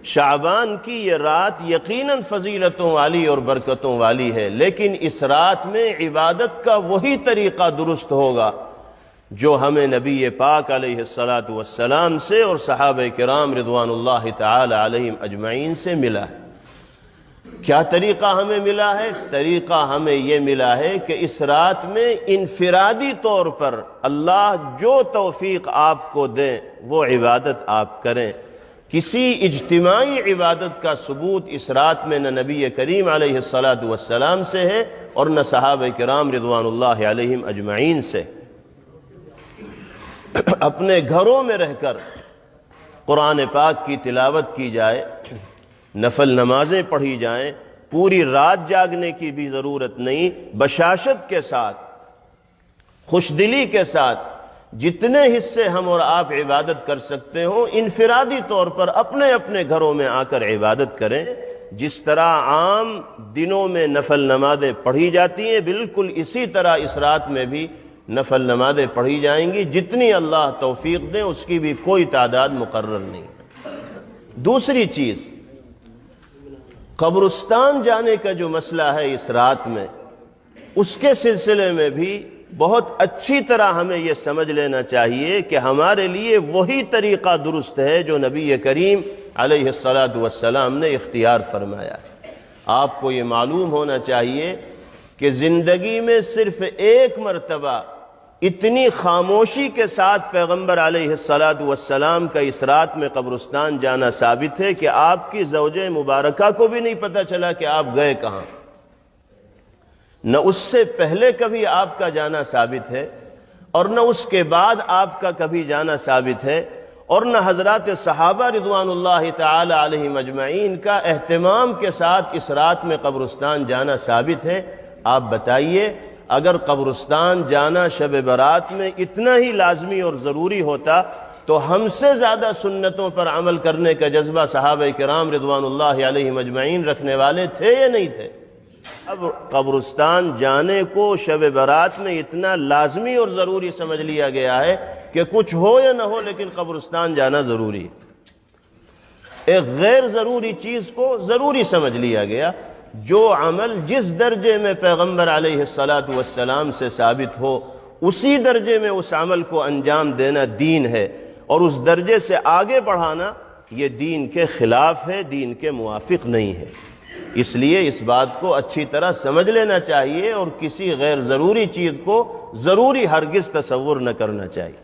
شعبان کی یہ رات یقیناً فضیلتوں والی اور برکتوں والی ہے، لیکن اس رات میں عبادت کا وہی طریقہ درست ہوگا جو ہمیں نبی پاک علیہ السلام سے اور صحابہ کرام رضوان اللہ تعالی علیہم اجمعین سے ملا ہے۔ کیا طریقہ ہمیں ملا ہے؟ طریقہ ہمیں یہ ملا ہے کہ اس رات میں انفرادی طور پر اللہ جو توفیق آپ کو دیں وہ عبادت آپ کریں۔ کسی اجتماعی عبادت کا ثبوت اس رات میں نہ نبی کریم علیہ السلام سے ہے اور نہ صحابہ کرام رضوان اللہ علیہم اجمعین سے۔ اپنے گھروں میں رہ کر قرآن پاک کی تلاوت کی جائے، نفل نمازیں پڑھی جائیں، پوری رات جاگنے کی بھی ضرورت نہیں، بشاشت کے ساتھ، خوش دلی کے ساتھ جتنے حصے ہم اور آپ عبادت کر سکتے ہوں انفرادی طور پر اپنے اپنے گھروں میں آ کر عبادت کریں۔ جس طرح عام دنوں میں نفل نمازیں پڑھی جاتی ہیں بالکل اسی طرح اس رات میں بھی نفل نمازیں پڑھی جائیں گی، جتنی اللہ توفیق دیں اس کی بھی کوئی تعداد مقرر نہیں۔ دوسری چیز، قبرستان جانے کا جو مسئلہ ہے اس رات میں، اس کے سلسلے میں بھی بہت اچھی طرح ہمیں یہ سمجھ لینا چاہیے کہ ہمارے لیے وہی طریقہ درست ہے جو نبی کریم علیہ السلام نے اختیار فرمایا ہے۔ آپ کو یہ معلوم ہونا چاہیے کہ زندگی میں صرف ایک مرتبہ اتنی خاموشی کے ساتھ پیغمبر علیہ السلام کا اس رات میں قبرستان جانا ثابت ہے کہ آپ کی زوجہ مبارکہ کو بھی نہیں پتہ چلا کہ آپ گئے کہاں، نہ اس سے پہلے کبھی آپ کا جانا ثابت ہے اور نہ اس کے بعد آپ کا کبھی جانا ثابت ہے، اور نہ حضرات صحابہ رضوان اللہ تعالی علیہم اجمعین کا اہتمام کے ساتھ اس رات میں قبرستان جانا ثابت ہے۔ آپ بتائیے، اگر قبرستان جانا شب برات میں اتنا ہی لازمی اور ضروری ہوتا تو ہم سے زیادہ سنتوں پر عمل کرنے کا جذبہ صحابہ کرام رضوان اللہ علیہم اجمعین رکھنے والے تھے یا نہیں تھے؟ اب قبرستان جانے کو شب برات میں اتنا لازمی اور ضروری سمجھ لیا گیا ہے کہ کچھ ہو یا نہ ہو لیکن قبرستان جانا ضروری ہے۔ ایک غیر ضروری چیز کو ضروری سمجھ لیا گیا۔ جو عمل جس درجے میں پیغمبر علیہ السلام سے ثابت ہو اسی درجے میں اس عمل کو انجام دینا دین ہے، اور اس درجے سے آگے بڑھانا یہ دین کے خلاف ہے، دین کے موافق نہیں ہے۔ اس لیے اس بات کو اچھی طرح سمجھ لینا چاہیے اور کسی غیر ضروری چیز کو ضروری ہرگز تصور نہ کرنا چاہیے۔